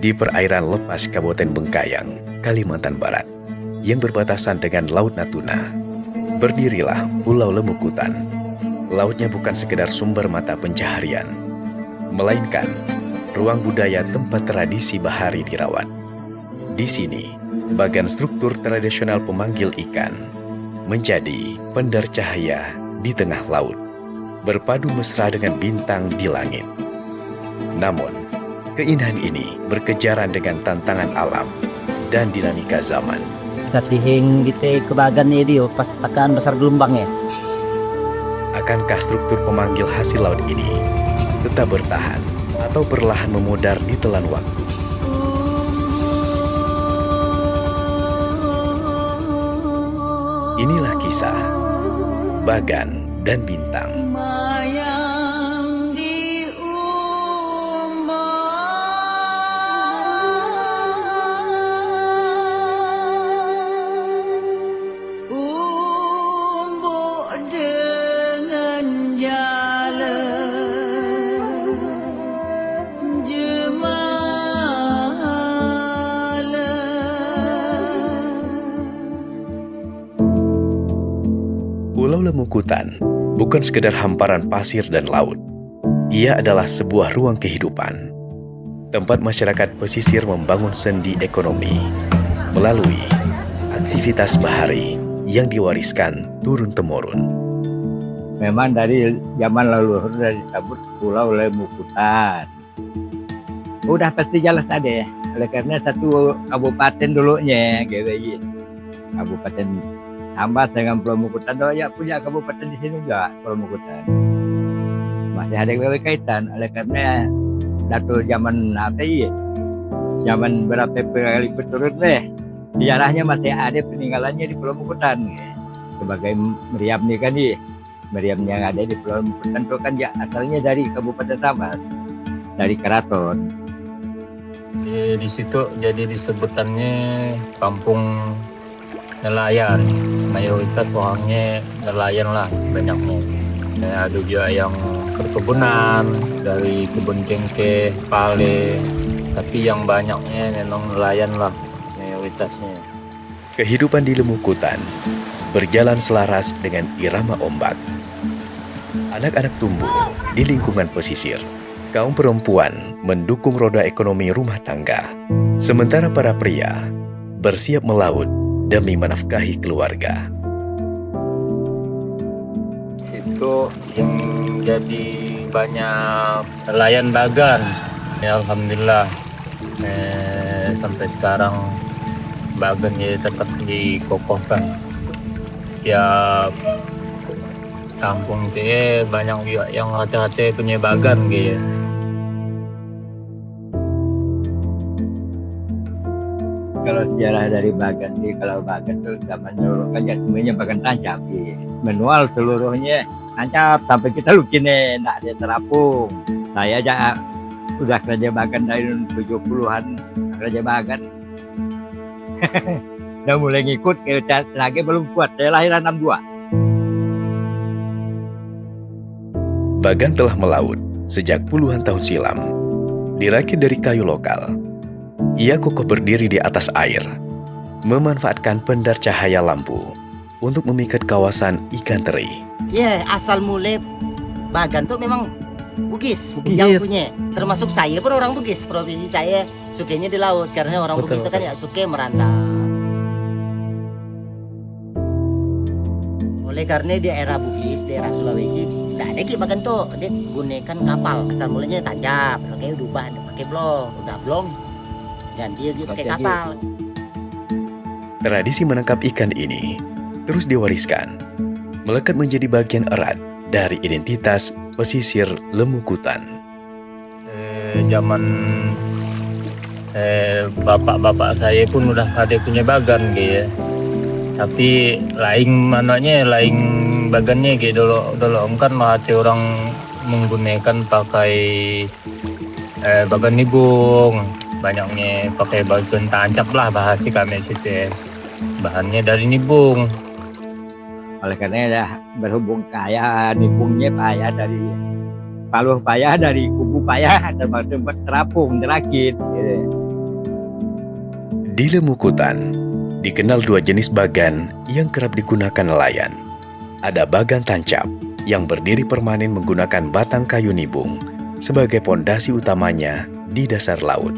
di perairan lepas Kabupaten Bengkayang, Kalimantan Barat, yang berbatasan dengan Laut Natuna, berdirilah Pulau Lemukutan. Lautnya bukan sekedar sumber mata pencaharian, melainkan ruang budaya tempat tradisi bahari dirawat. Di sini, bagan struktur tradisional pemanggil ikan menjadi pendar cahaya di tengah laut, berpadu mesra dengan bintang di langit. Namun, keindahan ini berkejaran dengan tantangan alam dan dinamika zaman. Satihing kita ke bagan ini pas tekan besar gelombang ya. Akankah struktur pemanggil hasil laut ini tetap bertahan atau perlahan memudar di telan waktu? Inilah kisah Bagan dan Bintang. Pulau Lemukutan bukan sekedar hamparan pasir dan laut. Ia adalah sebuah ruang kehidupan, tempat masyarakat pesisir membangun sendi ekonomi melalui aktivitas bahari yang diwariskan turun-temurun. Memang dari zaman leluhur dari disebut Pulau Lemukutan. Udah pasti jelas ada ya. Oleh karena satu kabupaten dulunya gitu. Kabupaten Hambat dengan Pulau Lemukutan, ya punya kabupaten di sini juga Pulau Lemukutan. Masih ada kaitan, oleh karena datu zaman apa ya? Zaman berapa kali turun deh. Sejarahnya masih ada peninggalannya di Pulau Lemukutan. Sebagai meriam nih kan nih. Meriam yang ada di Pulau Lemukutan itu kan ya asalnya dari Kabupaten Hambat, dari keraton. Di situ jadi disebutannya kampung nelayan, mayoritas orangnya nelayan lah banyaknya. Ada juga yang perkebunan dari kebun cengkeh, pale, tapi yang banyaknya memang nelayan lah mayoritasnya. Kehidupan di Lemukutan berjalan selaras dengan irama ombak. Anak-anak tumbuh di lingkungan pesisir. Kaum perempuan mendukung roda ekonomi rumah tangga, sementara para pria bersiap melaut demi menafkahi keluarga. Situ yang jadi banyak nelayan bagan. Ya, alhamdulillah sampai sekarang bagan ya tetap dikokohkan. Tiap kampung itu banyak juga yang hati-hati punya bagan gitu. Kalau sejarah dari bagan sih, kalau bagan tuh zaman dulu kan ya semuanya bagan tancap, manual seluruhnya tancap sampai kita lukine nggak ada terapung. Saya aja udah kerja bagan dari 70-an kerja bagan. Udah mulai ngikut, lagi belum kuat. Saya lahiran 62. Bagan telah melaut sejak puluhan tahun silam. Dirakit dari kayu lokal, ia kokoh berdiri di atas air, memanfaatkan pendar cahaya lampu untuk memikat kawasan ikan teri. Iya, asal mulai bagan tuh memang Bugis yang punya. Termasuk saya pun orang Bugis. Provinsi saya sukanya di laut karena orang Bugis itu kan ya suka merantau. Oleh karena di daerah Bugis, daerah Sulawesi, tidak ada ki bagan tuh. Dia gunakan kapal. Asal mulanya tancap, oke udah ubah pakai blong, udah blong. Dan dia pakai kapal. Tradisi menangkap ikan ini terus diwariskan, melekat menjadi bagian erat dari identitas pesisir Lemukutan. Zaman bapak-bapak saya pun udah ada punya bagan gitu. Tapi lain mananya, lain bagannya gitu dulu kan masih orang menggunakan pakai bagan nibung. Banyaknya pakai bagan tancap lah bahasa kami situ. Bahannya dari nibung. Oleh karena ya berhubung kaya nibungnya payah dari paluh payah dari kubu payah termasuk terapung terakit gitu. Di Lemukutan, dikenal dua jenis bagan yang kerap digunakan nelayan. Ada bagan tancap yang berdiri permanen menggunakan batang kayu nibung sebagai pondasi utamanya di dasar laut.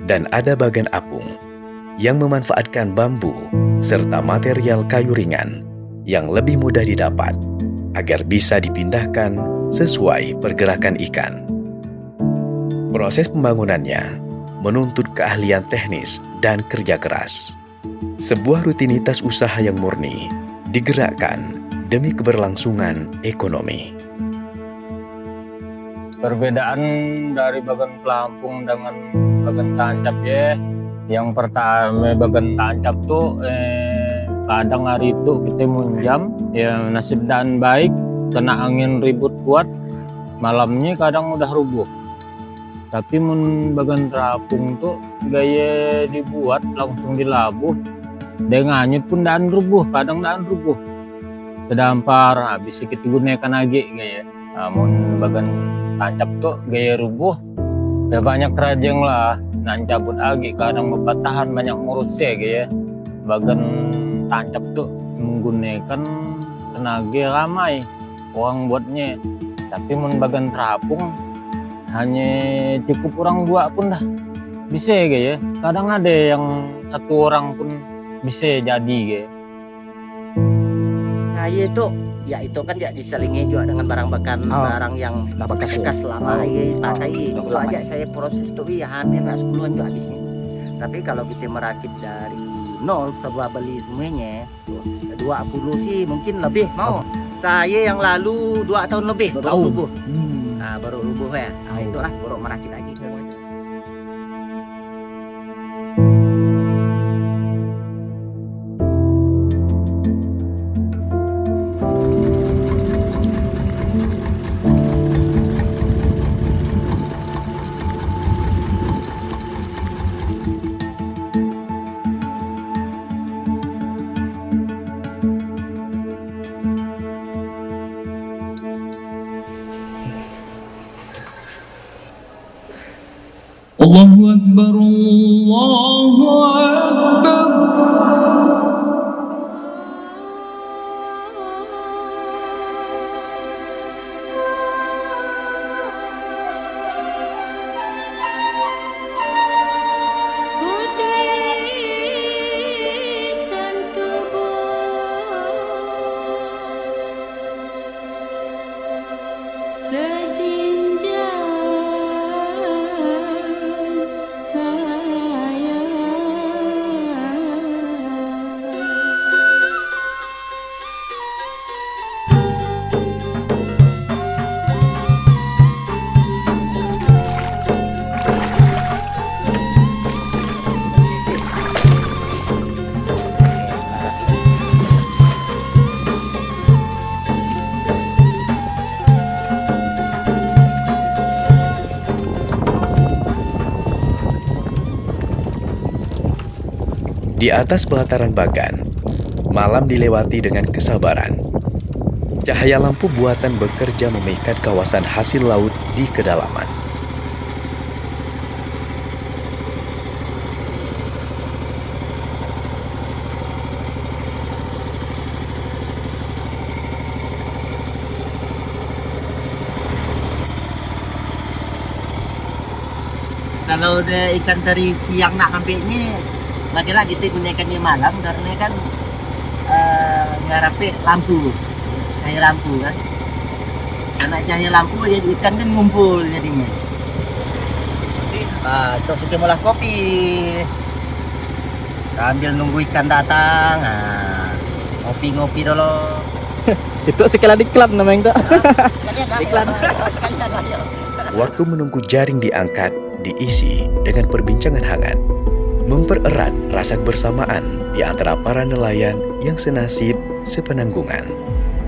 Dan ada bagan apung yang memanfaatkan bambu serta material kayu ringan yang lebih mudah didapat agar bisa dipindahkan sesuai pergerakan ikan. Proses pembangunannya menuntut keahlian teknis dan kerja keras. Sebuah rutinitas usaha yang murni digerakkan demi keberlangsungan ekonomi. Perbedaan dari bagan pelampung dengan bagan tancap ya. Yang pertama bagan tancap tuh kadang hari itu kita munjam ya nasib dan baik, kena angin ribut kuat, malamnya kadang udah rubuh. Tapi mun bagan terapung tuh gaya dibuat langsung dilabuh, dia nganyut pun dan rubuh, kadang dan rubuh. Sedampar habis kita gunakan lagi gaya. Namun bagan tancap tuh gaya rubuh, ya banyak rajeng lah, nancabut lagi kadang bertahan banyak ngurusnya gaya. Bagan tancap tuh menggunakan tenaga ramai orang buatnya, tapi mun bagan terapung hanya cukup orang dua pun dah bisa gaya. Kadang ada yang satu orang pun bisa jadi gaya. Nah itu kan dia diselingi juga dengan barang yang bekas lama pakai. Itu aja saya proses tuh ya hampir nggak 10-an juga habisnya. Tapi kalau kita merakit dari nol sebuah beli semuanya 20 sih mungkin lebih mau. Saya yang lalu 2 tahun lebih baru rubuh. Nah, baru rubuh ya. Nah, itulah baru merakit lagi. Allahu Akbar, Allahu Akbar. Di atas pelataran bagan, malam dilewati dengan kesabaran. Cahaya lampu buatan bekerja memikat kawasan hasil laut di kedalaman. Kalau udah ikan teri siang nak hampirnya lagi-lagi kita gunakan di malam karena kan ngarapi lampu, cahaya lampu kan. Karena cahaya lampu jadi ikan kan ngumpul jadinya. Terus kita mulai kopi sambil nunggu ikan datang. Ngopi-ngopi dulu. Itu sekali iklan namanya itu. Iklan. Waktu menunggu jaring diangkat diisi dengan perbincangan hangat, mempererat rasa kebersamaan di antara para nelayan yang senasib sepenanggungan.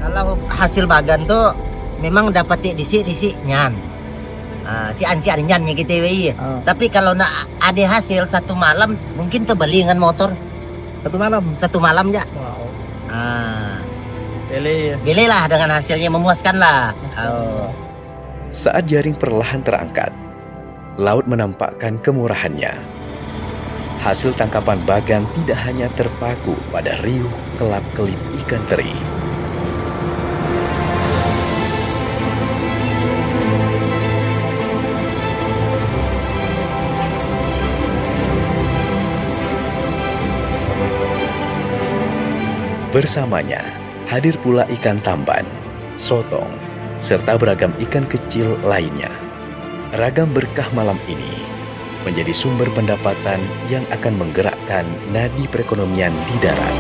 Kalau hasil bagan tuh memang dapat disik nyan. Si ansi nyannya gitu ya. Tapi kalau nak ada hasil satu malam mungkin terbeli dengan motor. Satu malam ya. Wow. Gile lah dengan hasilnya memuaskan lah. Saat jaring perlahan terangkat, laut menampakkan kemurahannya. hasil tangkapan Bagan tidak hanya terpaku pada riuh kelap-kelip ikan teri. Bersamanya hadir pula ikan tamban, sotong, serta beragam ikan kecil lainnya. Ragam berkah malam ini menjadi sumber pendapatan yang akan menggerakkan nadi perekonomian di darat.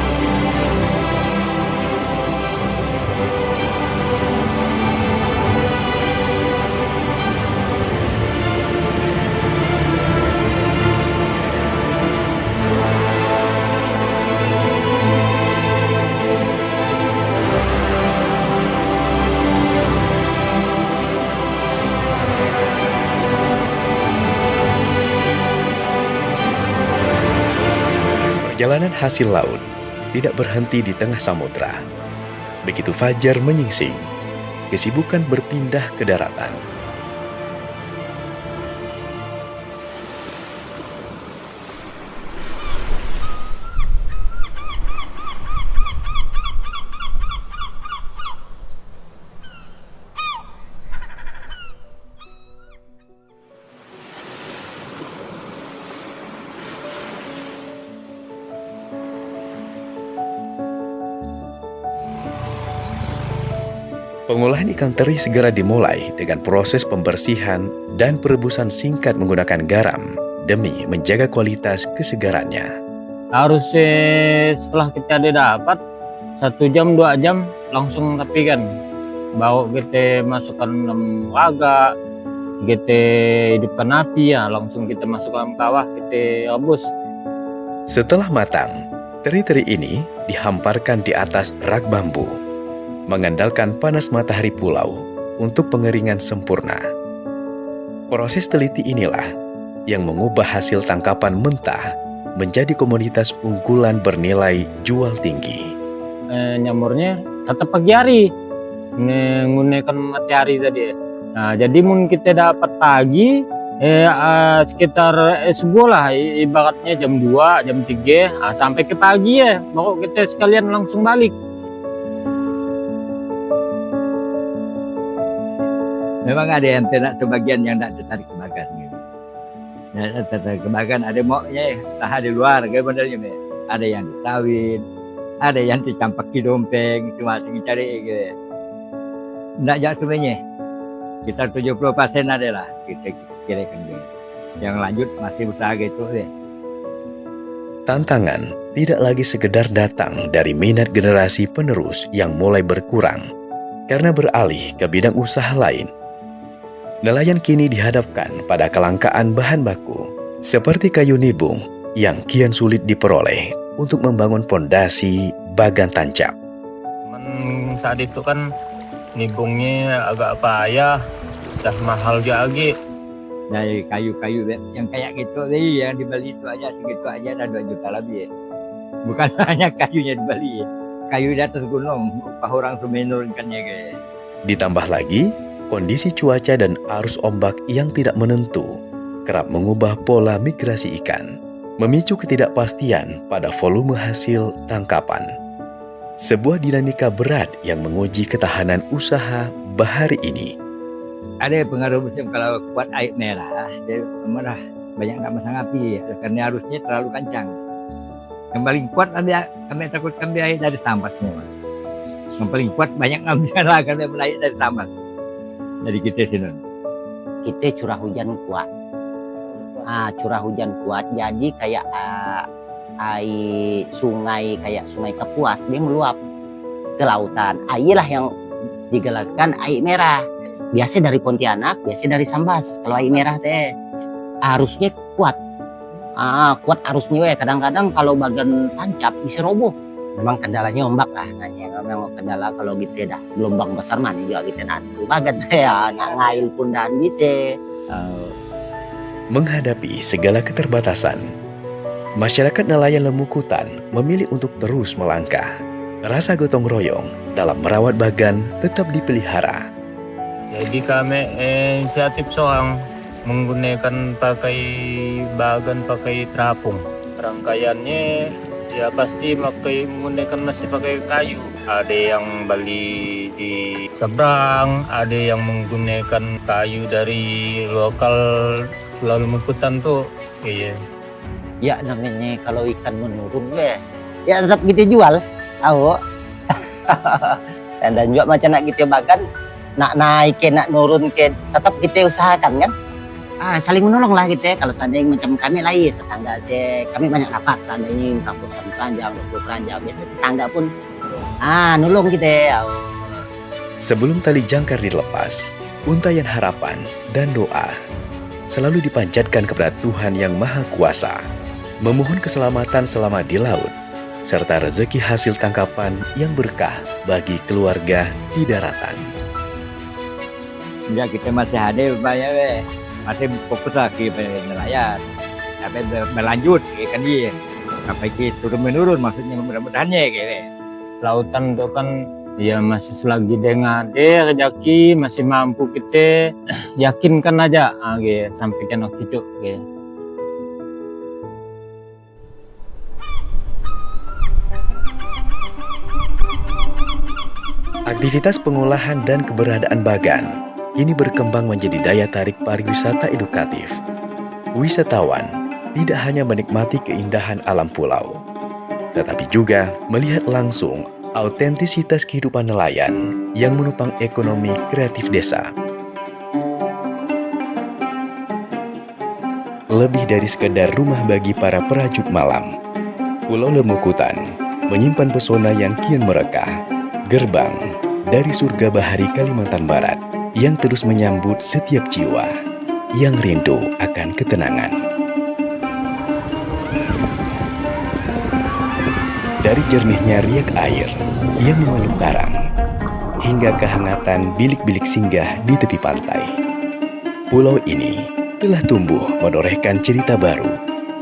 Perjalanan hasil laut tidak berhenti di tengah samudra. Begitu fajar menyingsing, kesibukan berpindah ke daratan. Pengolahan ikan teri segera dimulai dengan proses pembersihan dan perebusan singkat menggunakan garam demi menjaga kualitas kesegarannya. Harusnya setelah kita dapat 1 jam 2 jam langsung rapikan. Bawa kita masukkan dalam waga, kita hidupkan api ya, langsung kita masuk dalam kawah, kita rebus. Setelah matang, teri-teri ini dihamparkan di atas rak bambu, mengandalkan panas matahari pulau untuk pengeringan sempurna. Proses teliti inilah yang mengubah hasil tangkapan mentah menjadi komoditas unggulan bernilai jual tinggi. Nyamurnya tetap pagi hari, menggunakan matahari tadi. Nah, jadi mungkin kita dapat pagi, sekitar subuh lah, ibaratnya jam 2, jam 3, sampai ke pagi ya, baru kita sekalian langsung balik. Memang ada yang tidak sebagian yang tidak tertarik ke Bagan gitu. Nah, tertarik ke Bagan ada maunya usaha di luar, sebenarnya ada yang ditawin, ada yang dicampaki dompeng, cuma cari gitu. Tidak jauh sebenarnya. Kita 70% adalah kita kirakan gitu. Yang lanjut masih usaha gitu deh. Tantangan tidak lagi sekedar datang dari minat generasi penerus yang mulai berkurang karena beralih ke bidang usaha lain. Nelayan kini dihadapkan pada kelangkaan bahan baku seperti kayu nibung yang kian sulit diperoleh untuk membangun pondasi Bagan tancap. Saat itu kan nibungnya agak payah, dah mahal lagi. Dari kayu-kayu yang kayak gitu nih, yang dibeli itu aja segitu aja ada 2 juta lebih ya. Bukan hanya kayunya dibeli, kayu di atas gunung, upah orang tuh menurunkannya guys. Ditambah lagi, kondisi cuaca dan arus ombak yang tidak menentu kerap mengubah pola migrasi ikan, memicu ketidakpastian pada volume hasil tangkapan. Sebuah dinamika berat yang menguji ketahanan usaha bahari ini. Ada pengaruh musim kalau kuat air merah, dia merah banyak nak masang api, karena arusnya terlalu kencang. Yang paling kuat kami takut ambil air dari Sambas semua. Yang paling kuat banyak ngambil lah karena menaik dari Sambas. Dari kita sini. Kita curah hujan kuat. Curah hujan kuat jadi kayak air sungai, kayak sungai Kapuas, dia meluap ke lautan. Airlah yang digerakkan air merah. Biasa dari Pontianak, biasa dari Sambas. Kalau air merah teh arusnya kuat. Kuat arusnya. Kadang-kadang kalau bagian tancap bisa roboh. Memang kendalanya ombak lah. Memang kendala kalau gitu dah gelombang besar mana juga kita nanti. Bagan ya, ngail pun dan bisa. Menghadapi segala keterbatasan, masyarakat nelayan Lemukutan memilih untuk terus melangkah. Rasa gotong royong dalam merawat Bagan tetap dipelihara. Jadi kami inisiatif seorang menggunakan pakai Bagan, pakai terapung. Rangkaiannya ya pasti masih pakai kayu. Ada yang beli di seberang, ada yang menggunakan kayu dari lokal Pulau Lemukutan tuh. Iya. Ya namanya kalau ikan menurun ya tetap kita jual. Tahu. Dan juga macam nak kita makan, nak naik ke, nak nurun ke, tetap kita usahakan kan. Saling menolong lah kita. Kalau seandainya macam kami lah, tetangga kami banyak dapat. Seandainya 40 keranjang, 20 keranjang, biasanya tetangga pun nolong kita. Sebelum tali jangkar dilepas, untayan harapan dan doa selalu dipanjatkan kepada Tuhan Yang Maha Kuasa, memohon keselamatan selama di laut, serta rezeki hasil tangkapan yang berkah bagi keluarga di daratan. Ya kita masih ada banyak masih fokus lagi pada nelayan. Sampai berlanjut kan dia. Sampai kita turun menurun maksudnya mudah-mudahannya gitu. Lautan itu kan ya masih selagi dengan rezeki masih mampu kita yakinkan aja gitu, sampai kan hidup gitu. Aktivitas pengolahan dan keberadaan bagan ini berkembang menjadi daya tarik pariwisata edukatif. Wisatawan tidak hanya menikmati keindahan alam pulau, tetapi juga melihat langsung autentisitas kehidupan nelayan yang menopang ekonomi kreatif desa. Lebih dari sekedar rumah bagi para perajut malam, Pulau Lemukutan menyimpan pesona yang kian merekah, gerbang dari surga bahari Kalimantan Barat yang terus menyambut setiap jiwa yang rindu akan ketenangan. Dari jernihnya riak air yang memeluk karang, hingga kehangatan bilik-bilik singgah di tepi pantai, pulau ini telah tumbuh menorehkan cerita baru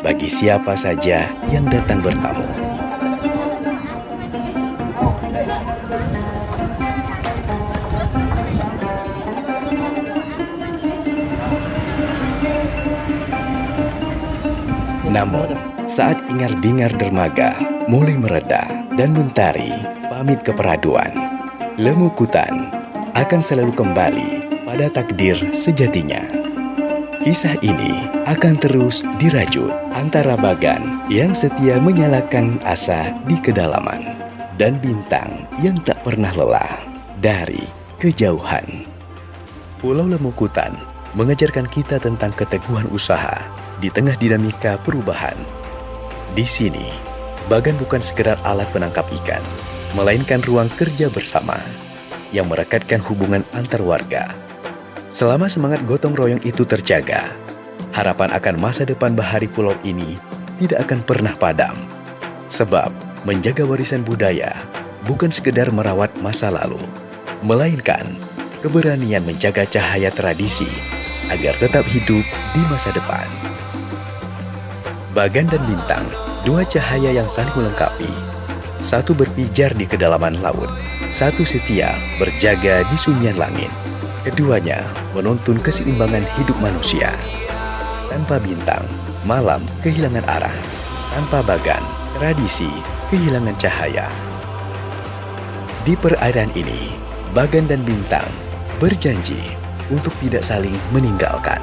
bagi siapa saja yang datang bertamu. Namun, saat ingar-bingar dermaga mulai mereda dan mentari pamit ke peraduan, Lemukutan akan selalu kembali pada takdir sejatinya. Kisah ini akan terus dirajut antara bagan yang setia menyalakan asa di kedalaman dan bintang yang tak pernah lelah dari kejauhan. Pulau Lemukutan mengajarkan kita tentang keteguhan usaha di tengah dinamika perubahan. Di sini, bagan bukan sekedar alat penangkap ikan, melainkan ruang kerja bersama yang merekatkan hubungan antar warga. Selama semangat gotong royong itu terjaga, harapan akan masa depan bahari pulau ini tidak akan pernah padam. Sebab, menjaga warisan budaya bukan sekedar merawat masa lalu, melainkan keberanian menjaga cahaya tradisi agar tetap hidup di masa depan. Bagan dan bintang, dua cahaya yang saling melengkapi. Satu berpijar di kedalaman laut, satu setia berjaga di sunyian langit. Keduanya menuntun keseimbangan hidup manusia. Tanpa bintang, malam kehilangan arah. Tanpa bagan, tradisi kehilangan cahaya. Di perairan ini, bagan dan bintang berjanji untuk tidak saling meninggalkan.